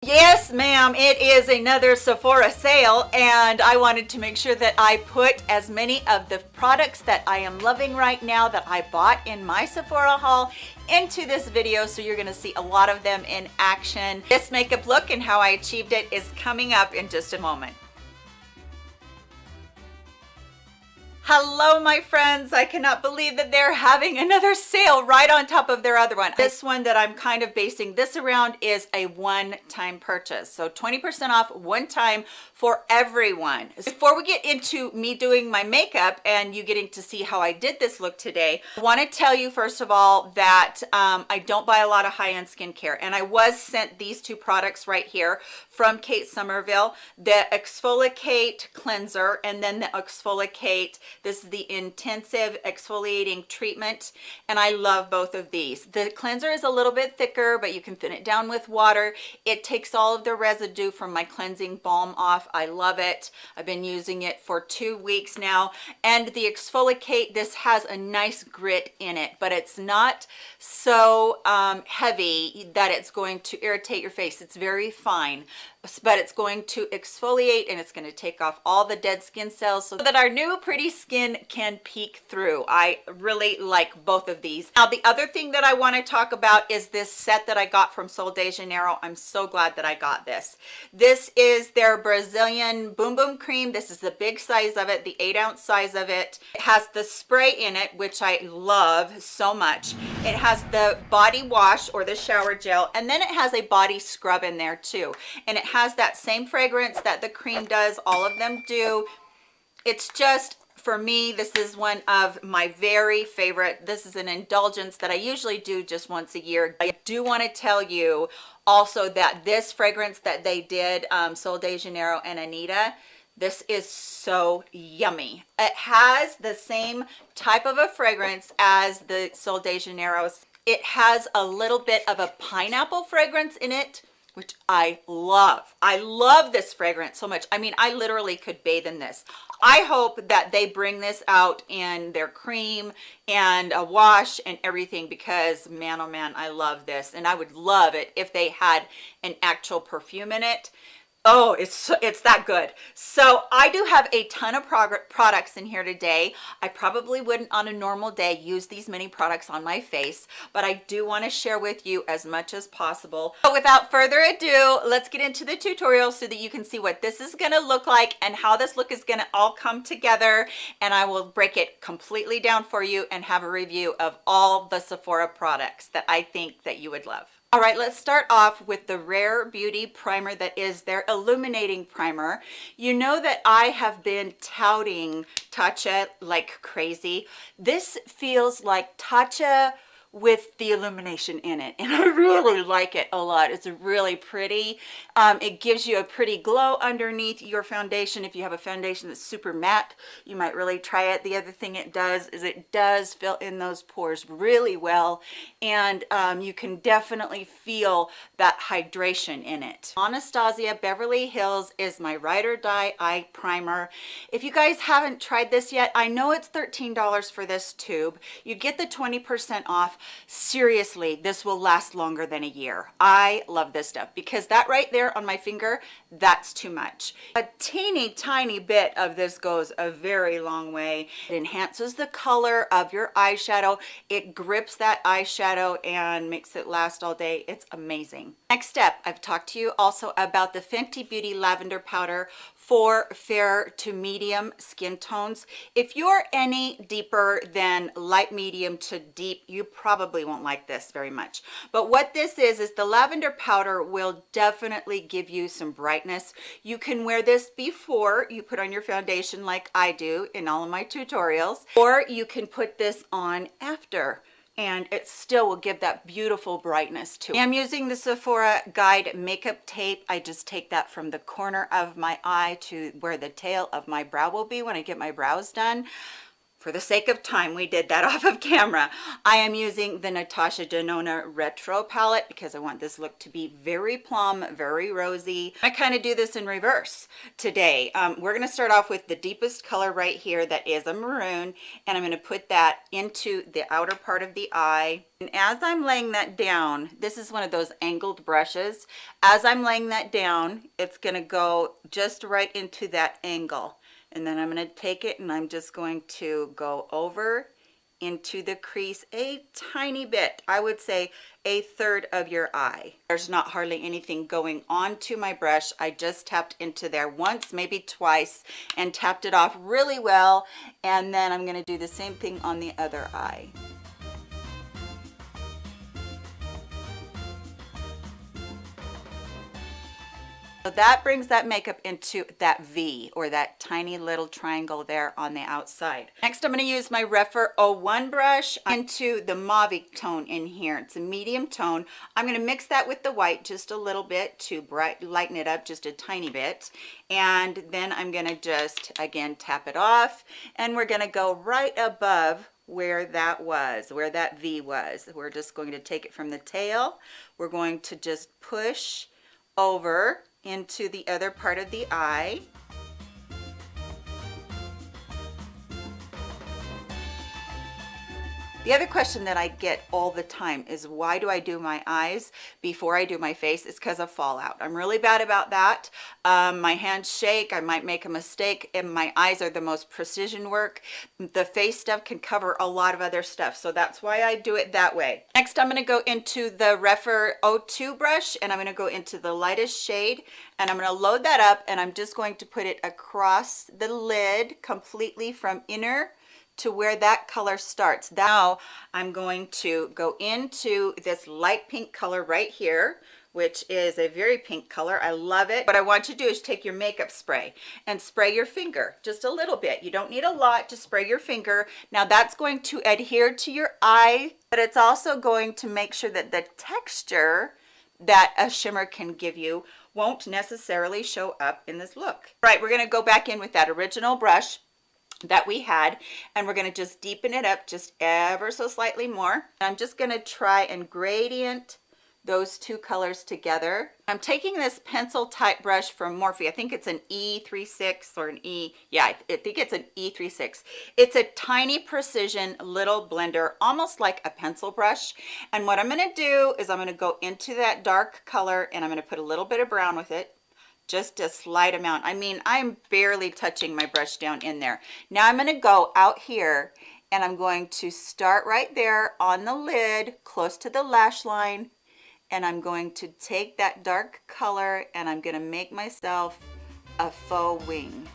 Yes, ma'am, it is another Sephora sale, and I wanted to make sure that I put as many of the products that I am loving right now that I bought in my Sephora haul into this video, so you're gonna see a lot of them in action. This makeup look and how I achieved it is coming up in just a moment. Hello, my friends. I cannot believe that they're having another sale right on top of their other one. This one that I'm kind of basing this around is a one-time purchase. So 20% off one time for everyone. Before we get into me doing my makeup and you getting to see how I did this look today, I want to tell you first of all that I don't buy a lot of high-end skincare, and I was sent these two products right here from Kate Somerville, the Exfolikate cleanser and then the Exfolikate. This is the intensive exfoliating treatment, and I love both of these. The cleanser is a little bit thicker, but you can thin it down with water. It takes all of the residue from my cleansing balm off. I love it. I've been using it for 2 weeks now. And the Exfolikate, this has a nice grit in it, but it's not so heavy that it's going to irritate your face. It's very fine, but it's going to exfoliate and it's going to take off all the dead skin cells so that our new pretty skin can peek through. I really like both of these. Now, the other thing that I want to talk about is this set that I got from Sol de Janeiro. I'm so glad that I got this. This is their Brazilian Boom Boom Cream. This is the big size of it, the 8-ounce size of it. It has the spray in it, which I love so much. It has the body wash or the shower gel, and then it has a body scrub in there too. And it has that same fragrance that the cream does. All of them do. It's just, for me, this is one of my very favorite. This is an indulgence that I usually do just once a year. I do want to tell you also that this fragrance that they did, Sol de Janeiro and Anitta, this is so yummy. It has the same type of a fragrance as the Sol de Janeiro's. It has a little bit of a pineapple fragrance in it, which I love. I love this fragrance so much. I mean, I literally could bathe in this. I hope that they bring this out in their cream and a wash and everything, because man, oh man, I love this. And I would love it if they had an actual perfume in it. Oh, it's that good. So I do have a ton of products in here today. I probably wouldn't on a normal day use these many products on my face, but I do want to share with you as much as possible. So without further ado, let's get into the tutorial so that you can see what this is going to look like and how this look is going to all come together. And I will break it completely down for you and have a review of all the Sephora products that I think that you would love. All right, let's start off with the Rare Beauty primer that is their Illuminating primer. You know that I have been touting Tatcha like crazy. This feels like Tatcha with the illumination in it, and I really like it a lot. It's really pretty. It gives you a pretty glow underneath your foundation. If you have a foundation that's super matte, you might really try it. The other thing it does is it does fill in those pores really well, and you can definitely feel that hydration in it. Anastasia Beverly Hills is my Ride or Die eye primer. If you guys haven't tried this yet, I know it's $13 for this tube. You get the 20% off. Seriously, this will last longer than a year. I love this stuff because that right there on my finger, that's too much. A teeny tiny bit of this goes a very long way. It enhances the color of your eyeshadow. It grips that eyeshadow and makes it last all day. It's amazing. Next step, I've talked to you also about the Fenty Beauty Lavender Powder for fair to medium skin tones. If you're any deeper than light medium to deep, you probably won't like this very much. But what this is the lavender powder will definitely give you some brightness. You can wear this before you put on your foundation like I do in all of my tutorials, or you can put this on after, and it still will give that beautiful brightness to it. I'm using the Sephora Guide makeup tape. I just take that from the corner of my eye to where the tail of my brow will be when I get my brows done. for the sake of time, we did that off of camera. I am using the Natasha Denona Retro palette because I want this look to be very plum, very rosy. I kind of do this in reverse today. We're going to start off with the deepest color right here that is a maroon, and I'm going to put that into the outer part of the eye. And as I'm laying that down, this is one of those angled brushes. As I'm laying that down, it's going to go just right into that angle. And then I'm going to take it and I'm just going to go over into the crease a tiny bit. I would say a third of your eye. There's not hardly anything going on to my brush. I just tapped into there once, maybe twice, and tapped it off really well. And then I'm going to do the same thing on the other eye. So that brings that makeup into that V, or that tiny little triangle there on the outside. Next, I'm going to use my Refer 01 brush into the mauve tone in here. It's a medium tone. I'm going to mix that with the white just a little bit to lighten it up just a tiny bit. And then I'm going to just, again, tap it off. And we're going to go right above where that was, where that V was. We're just going to take it from the tail. We're going to just push over into the other part of the eye. The other question that I get all the time is, why do I do my eyes before I do my face? It's because of fallout. I'm really bad about that. My hands shake, I might make a mistake, and my eyes are the most precision work. The face stuff can cover a lot of other stuff, so that's why I do it that way. Next, I'm going to go into the Refer 02 brush, and I'm going to go into the lightest shade, and I'm going to load that up, and I'm just going to put it across the lid completely from inner to where that color starts. Now I'm going to go into this light pink color right here, which is a very pink color. I love it. What I want you to do is take your makeup spray and spray your finger just a little bit. You don't need a lot, just spray your finger. Now that's going to adhere to your eye, but it's also going to make sure that the texture that a shimmer can give you won't necessarily show up in this look. Right, we're gonna go back in with that original brush that we had, and we're going to just deepen it up just ever so slightly more. I'm just going to try and gradient those two colors together. I'm taking this pencil type brush from Morphe. I think it's an E36 or an E, yeah, I think it's an E36. It's a tiny precision little blender, almost like a pencil brush. And what I'm going to do is I'm going to go into that dark color, and I'm going to put a little bit of brown with it. Just a slight amount. I mean, I'm barely touching my brush down in there. Now I'm going to go out here, and I'm going to start right there on the lid close to the lash line, and I'm going to take that dark color, and I'm going to make myself a faux wing.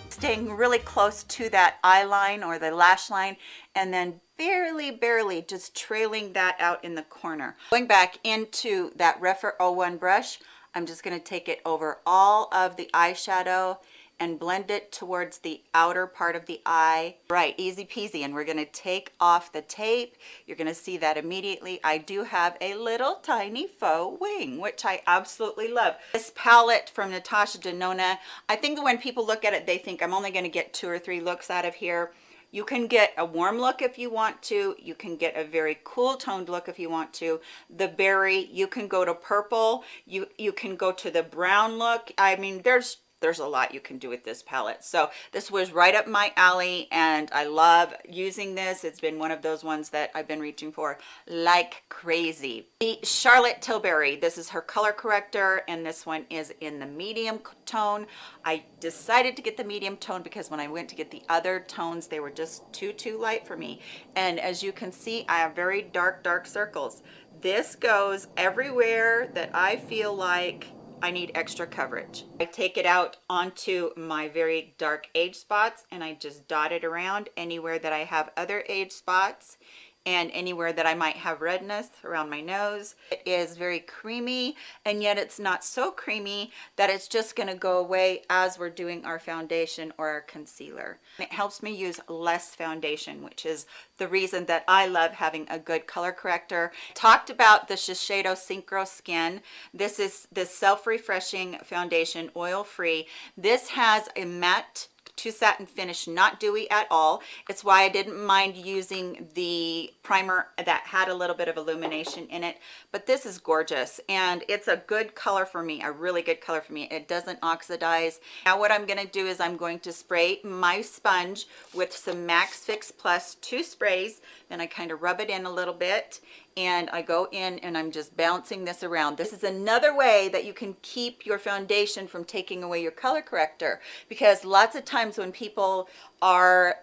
Staying really close to that eye line or the lash line, and then barely just trailing that out in the corner. Going back into that Refer 01 brush, I'm just going to take it over all of the eyeshadow and blend it towards the outer part of the eye. Right, easy peasy. And we're going to take off the tape. You're going to see that immediately. I do have a little tiny faux wing, which I absolutely love. This palette from Natasha Denona, I think that when people look at it, they think I'm only going to get 2 or 3 looks out of here. You can get a warm look if you want to. You can get a very cool toned look if you want to. The berry, you can go to purple. You can go to the brown look. I mean, there's a lot you can do with this palette. So this was right up my alley, and I love using this. It's been one of those ones that I've been reaching for like crazy. The Charlotte Tilbury, this is her color corrector, and this one is in the medium tone. I decided to get the medium tone because when I went to get the other tones, they were just too light for me. And as you can see, I have very dark circles. This goes everywhere that I feel like I need extra coverage. I take it out onto my very dark age spots, and I just dot it around anywhere that I have other age spots. and anywhere that I might have redness around my nose. It is very creamy, and yet it's not so creamy that it's just going to go away as we're doing our foundation or our concealer. It helps me use less foundation, which is the reason that I love having a good color corrector. Talked about the Shiseido Synchro Skin. This is the self-refreshing foundation, oil-free. This has a matte to satin finish, not dewy at all. It's why I didn't mind using the primer that had a little bit of illumination in it, but this is gorgeous and it's a good color for me, a really good color for me. It doesn't oxidize. Now what I'm going to do is I'm going to spray my sponge with some Max Fix Plus 2 sprays, then I kind of rub it in a little bit and I go in and I'm just bouncing this around. This is another way that you can keep your foundation from taking away your color corrector, because lots of times when people are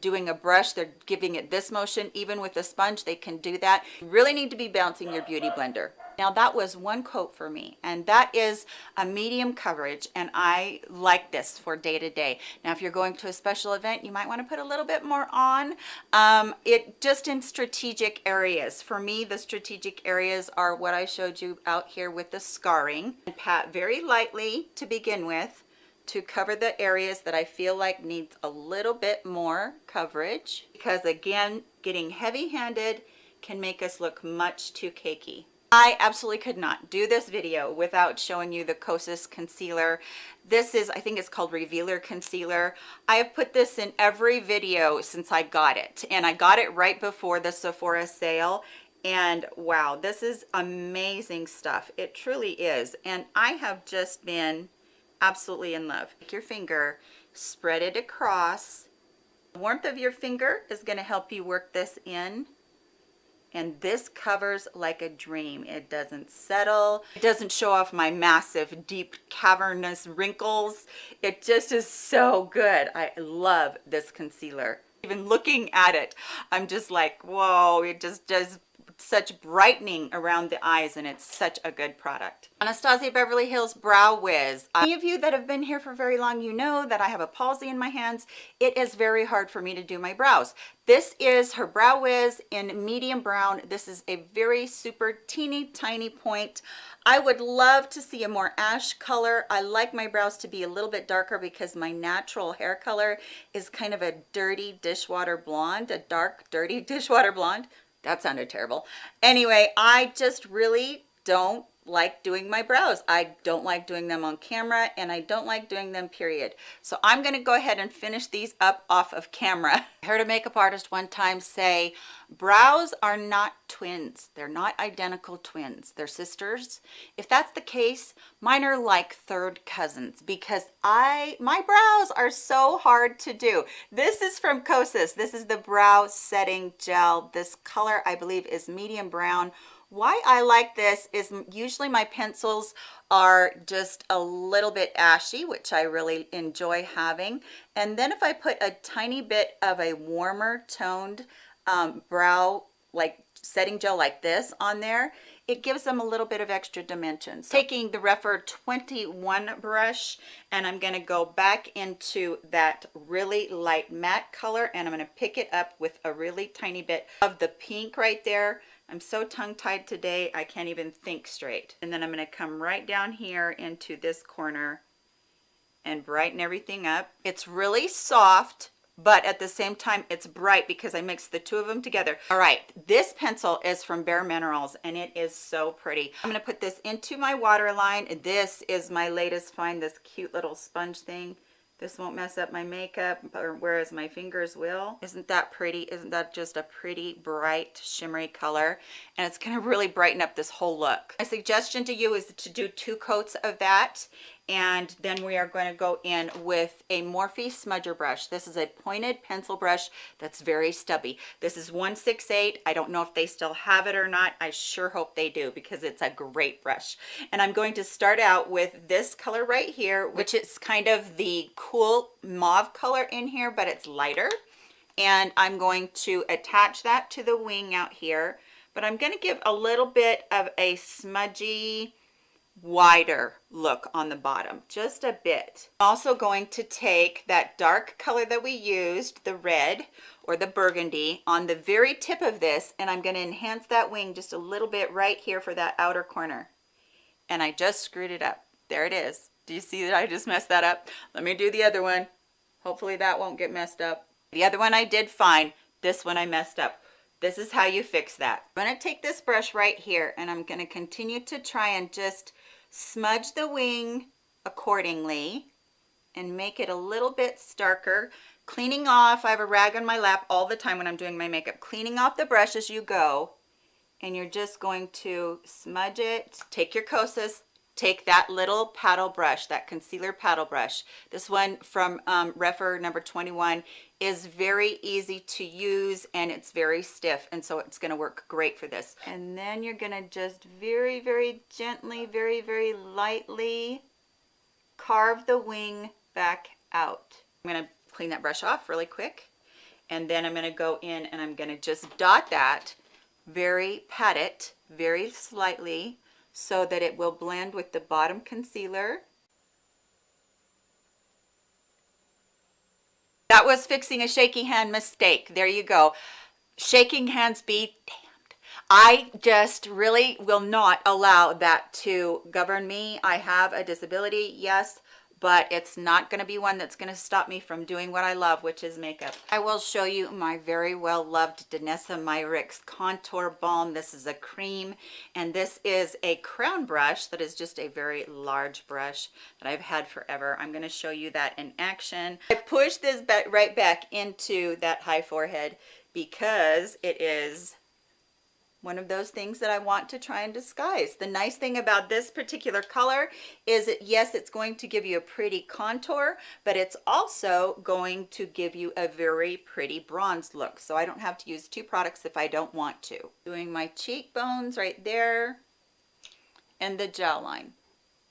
doing a brush, they're giving it this motion. Even with a sponge, they can do that. You really need to be bouncing your beauty blender. Now that was one coat for me, and that is a medium coverage, and I like this for day to day. Now if you're going to a special event, you might want to put a little bit more on. It just in strategic areas. For me, the strategic areas are what I showed you out here with the scarring. And pat very lightly to begin with to cover the areas that I feel like needs a little bit more coverage, because again, getting heavy-handed can make us look much too cakey. I absolutely could not do this video without showing you the Kosas concealer. This is, I think it's called Revealer Concealer. I have put this in every video since I got it, and I got it right before the Sephora sale. And wow, this is amazing stuff. It truly is. And I have just been absolutely in love. Take your finger, spread it across. The warmth of your finger is going to help you work this in. And this covers like a dream. It doesn't settle. It doesn't show off my massive, deep, cavernous wrinkles. It just is so good. I love this concealer. Even looking at it, I'm just like, whoa, it just does such brightening around the eyes, and it's such a good product. Anastasia Beverly Hills Brow Wiz. Any of you that have been here for very long, you know that I have a palsy in my hands. It is very hard for me to do my brows. This is her Brow Wiz in medium brown. This is a very super teeny tiny point. I would love to see a more ash color. I like my brows to be a little bit darker because my natural hair color is kind of a dirty dishwater blonde, a dark dirty dishwater blonde. That sounded terrible. Anyway, I just really don't like doing my brows. I don't like doing them on camera, and I don't like doing them, period. So I'm going to go ahead and finish these up off of camera. I heard a makeup artist one time say, brows are not twins. They're not identical twins. They're sisters. If that's the case, mine are like third cousins, because my brows are so hard to do. This is from Kosas. This is the brow setting gel. This color, I believe, is medium brown. Why I like this is usually my pencils are just a little bit ashy, which I really enjoy having. And then if I put a tiny bit of a warmer toned brow like setting gel like this on there, it gives them a little bit of extra dimension. So taking the Rephr 21 brush, and I'm going to go back into that really light matte color, and I'm going to pick it up with a really tiny bit of the pink right there. I'm so tongue-tied today, I can't even think straight. And then I'm going to come right down here into this corner and brighten everything up. It's really soft, but at the same time it's bright because I mixed the two of them together. All right, this pencil is from Bare Minerals, and it is so pretty. I'm going to put this into my waterline. This is my latest find, this cute little sponge thing. This won't mess up my makeup, whereas my fingers will. Isn't that pretty? Isn't that just a pretty, bright, shimmery color? And it's gonna really brighten up this whole look. My suggestion to you is to do 2 coats of that. And then we are going to go in with a Morphe smudger brush. This is a pointed pencil brush that's very stubby. This is 168. I don't know if they still have it or not. I sure hope they do, because it's a great brush. And I'm going to start out with this color right here, which is kind of the cool mauve color in here, but it's lighter. And I'm going to attach that to the wing out here, but I'm going to give a little bit of a smudgy, wider look on the bottom, just a bit. Also going to take that dark color that we used, the red, or the burgundy on the very tip of this, and I'm going to enhance that wing just a little bit right here for that outer corner. And I just screwed it up. There it is. Do you see that I just messed that up? Let me do the other one. Hopefully that won't get messed up. The other one I did fine. This one I messed up. This is how you fix that. I'm going to take this brush right here, and I'm going to continue to try and just smudge the wing accordingly and make it a little bit starker. Cleaning off, I have a rag on my lap all the time when I'm doing my makeup. Cleaning off the brush as you go, and you're just going to smudge it. Take your Kosas, take that little paddle brush, that concealer paddle brush. This one from Refer number 21 is very easy to use, and it's very stiff, and so it's gonna work great for this. And then you're gonna just very, very gently, very, very lightly carve the wing back out. I'm gonna clean that brush off really quick, and then I'm going to go in and I'm going to just dot that, pat it very slightly so that it will blend with the bottom concealer. That was fixing a shaky hand mistake. There you go. Shaking hands be damned. I just really will not allow that to govern me. I have a disability, yes, but it's not going to be one that's going to stop me from doing what I love, which is makeup. I will show you my very well loved Danessa Myricks Contour Balm. This is a cream, and this is a crown brush that is just a very large brush that I've had forever. I'm going to show you that in action. I push this right back into that high forehead because it is one of those things that I want to try and disguise. The nice thing about this particular color is that, yes, it's going to give you a pretty contour, but it's also going to give you a very pretty bronze look. So I don't have to use two products if I don't want to. Doing my cheekbones right there and the jawline.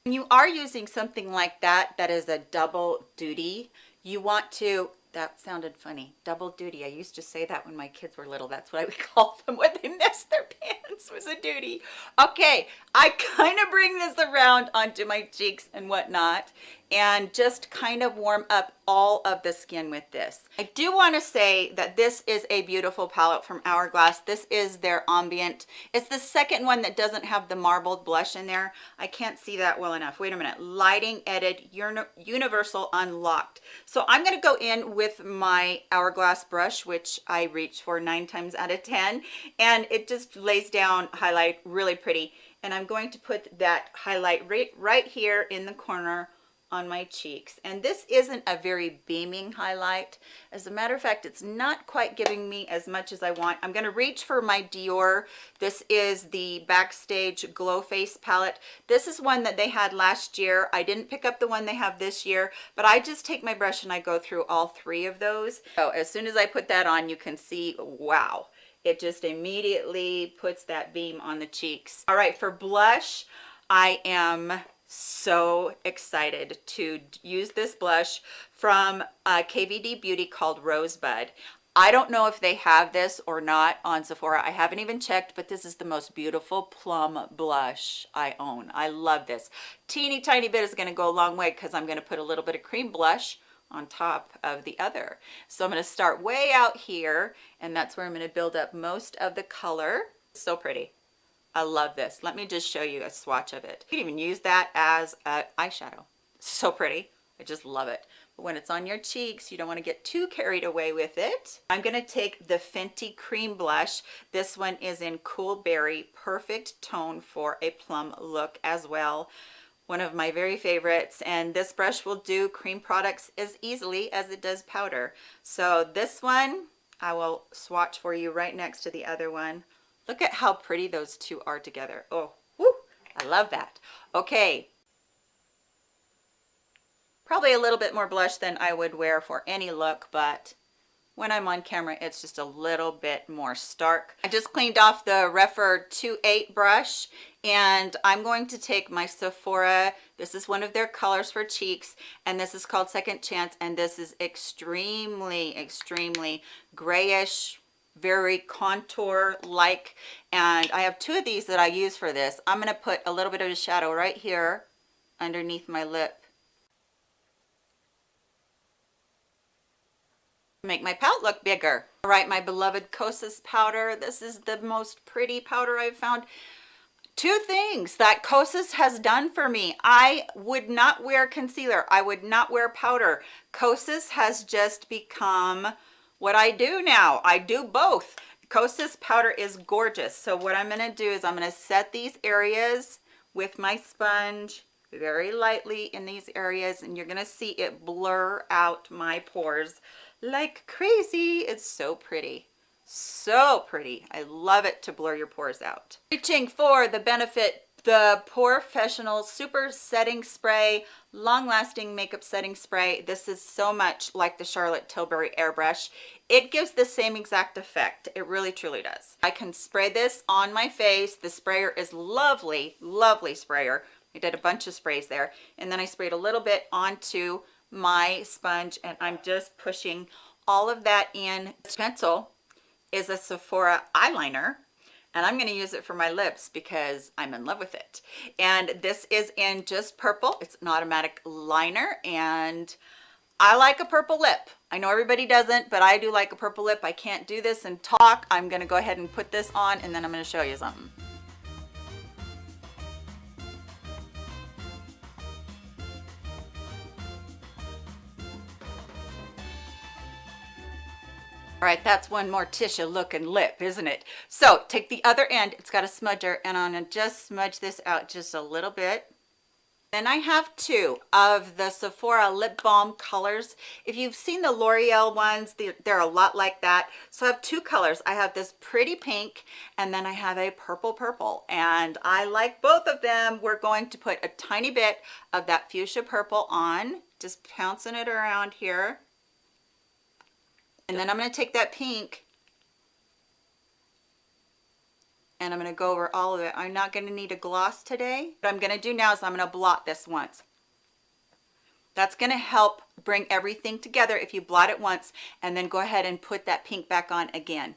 When you are using something like that, that is a double duty, you want to, that sounded funny, double duty. I used to say that when my kids were little. That's what I would call them when they messed their pants, was a duty. Okay, I kind of bring this around onto my cheeks and whatnot and just kind of warm up all of the skin with this. I do want to say that this is a beautiful palette from Hourglass. This is their Ambient. It's the second one that doesn't have the marbled blush in there. I can't see that well enough. Wait a minute. Lighting Edit Universal Unlocked. So I'm going to go in with my Hourglass brush, which I reach for 9 times out of 10, and it just lays down highlight really pretty. And I'm going to put that highlight right here in the corner on my cheeks. And this isn't a very beaming highlight. As a matter of fact, it's not quite giving me as much as I want. I'm going to reach for my Dior. This is the Backstage Glow Face palette. This is one that they had last year. I didn't pick up the one they have this year, but I just take my brush and I go through all 3 of those. So as soon as I put that on, you can see, wow, it just immediately puts that beam on the cheeks. All right, for blush, I am so excited to use this blush from KVD Beauty called Rosebud. I don't know if they have this or not on Sephora. I haven't even checked, but this is the most beautiful plum blush I own. I love this. Teeny tiny bit is going to go a long way because I'm going to put a little bit of cream blush on top of the other. So I'm going to start way out here, and that's where I'm going to build up most of the color. So pretty. I love this. Let me just show you a swatch of it. You can even use that as an eyeshadow. So pretty. I just love it. But when it's on your cheeks, you don't want to get too carried away with it. I'm going to take the Fenty cream blush. This one is in Cool Berry. Perfect tone for a plum look as well. One of my very favorites, and this brush will do cream products as easily as it does powder. So this one I will swatch for you right next to the other one. Look at how pretty those two are together. Oh, whoo, I love that. Okay. Probably a little bit more blush than I would wear for any look, but when I'm on camera, it's just a little bit more stark. I just cleaned off the Refer 28 brush, and I'm going to take my Sephora. This is one of their colors for cheeks, and this is called Second Chance, and this is extremely, extremely grayish, very contour like, and I have 2 of these that I use for this. I'm going to put a little bit of a shadow right here underneath my lip. make my palette look bigger. All right, my beloved Kosas powder. This is the most pretty powder I've found. Two things that Kosas has done for me. I would not wear concealer. I would not wear powder. Kosas has just become what I do now. I do both. Kosas powder is gorgeous. So what I'm going to do is I'm going to set these areas with my sponge very lightly in these areas, and you're going to see it blur out my pores like crazy. It's so pretty. So pretty. I love it to blur your pores out. Reaching for the Benefit, the Porefessional Super Setting Spray, long-lasting makeup setting spray. This is so much like the Charlotte Tilbury airbrush. It gives the same exact effect. It really truly does. I can spray this on my face. The sprayer is lovely, lovely sprayer. I did a bunch of sprays there, and then I sprayed a little bit onto my sponge, and I'm just pushing all of that in. This pencil is a Sephora eyeliner, and I'm going to use it for my lips because I'm in love with it. And this is in just purple. It's an automatic liner, and I like a purple lip. I know everybody doesn't, but I do like a purple lip. I can't do this and talk. I'm going to go ahead and put this on, and then I'm going to show you something. All right, that's one Morticia looking lip, isn't it? So take the other end, it's got a smudger, and I'm gonna just smudge this out just a little bit. Then I have two of the Sephora lip balm colors. If you've seen the L'Oreal ones, they're a lot like that. So I have two colors. I have this pretty pink, and then I have a purple, and I like both of them. We're going to put a tiny bit of that fuchsia purple on, just pouncing it around here. And then I'm going to take that pink and I'm going to go over all of it. I'm not going to need a gloss today. What I'm going to do now is I'm going to blot this once. That's going to help bring everything together if you blot it once and then go ahead and put that pink back on again.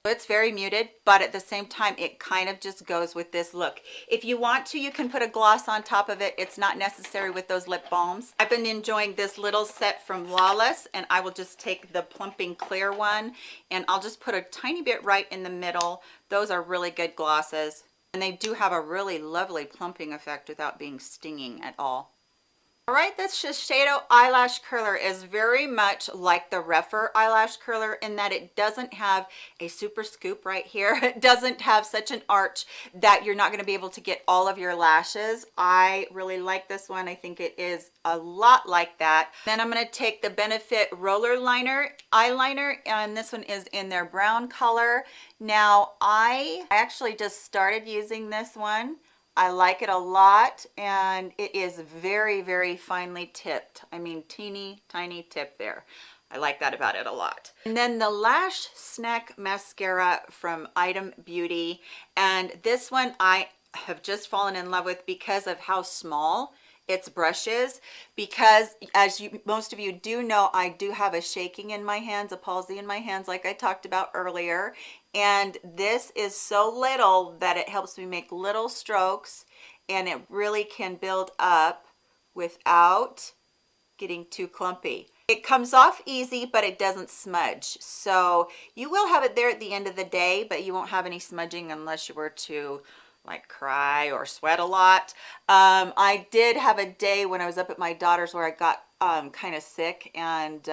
It's very muted, but at the same time, it kind of just goes with this look. If you want to, you can put a gloss on top of it. It's not necessary with those lip balms. I've been enjoying this little set from Lawless, and I will just take the plumping clear one, and I'll just put a tiny bit right in the middle. Those are really good glosses, and they do have a really lovely plumping effect without being stinging at all. All right, this Shiseido eyelash curler is very much like the Rephr eyelash curler in that it doesn't have a super scoop right here. It doesn't have such an arch that you're not going to be able to get all of your lashes. I really like this one. I think it is a lot like that. Then I'm going to take the Benefit Roller Liner eyeliner, and this one is in their brown color. Now, I actually just started using this one. I like it a lot, and it is very, very finely tipped. I mean, teeny tiny tip there. I like that about it a lot. And then the Lash Snack Mascara from Item Beauty, and this one I have just fallen in love with because of how small its brush is, because as most of you do know, I do have a shaking in my hands, a palsy in my hands like I talked about earlier, and this is so little that it helps me make little strokes, and it really can build up without getting too clumpy. It comes off easy, but it doesn't smudge, so you will have it there at the end of the day, but you won't have any smudging unless you were to like cry or sweat a lot. I did have a day when I was up at my daughter's where I got kind of sick, and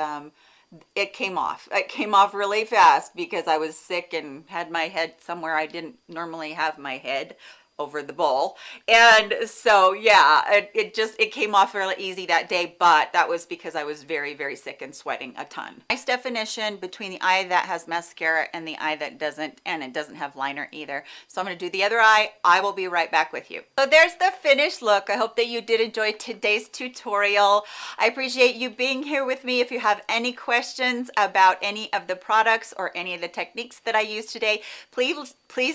it came off. It came off really fast because I was sick and had my head somewhere I didn't normally have my head, over the bowl. And so yeah, it came off really easy that day, but that was because I was very, very sick and sweating a ton. Nice definition between the eye that has mascara and the eye that doesn't, and it doesn't have liner either. So I'm going to do the other eye. I will be right back with you. So there's the finished look. I hope that you did enjoy today's tutorial. I appreciate you being here with me. If you have any questions about any of the products or any of the techniques that I used today, please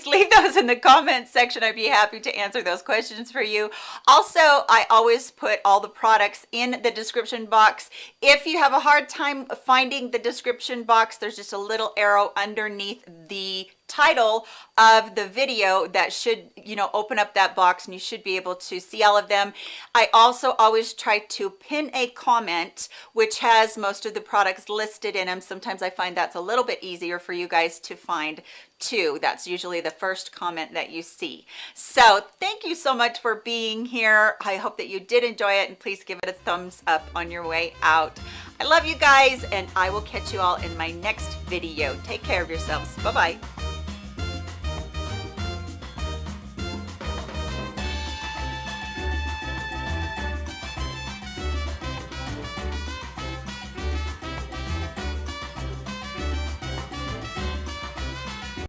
leave those in the comments section. I'd be happy to answer those questions for you. Also, I always put all the products in the description box. If you have a hard time finding the description box, there's just a little arrow underneath the title of the video that should, open up that box and you should be able to see all of them. I also always try to pin a comment which has most of the products listed in them. Sometimes I find that's a little bit easier for you guys to find too. That's usually the first comment that you see. So thank you so much for being here. I hope that you did enjoy it, and please give it a thumbs up on your way out. I love you guys, and I will catch you all in my next video. Take care of yourselves. Bye-bye.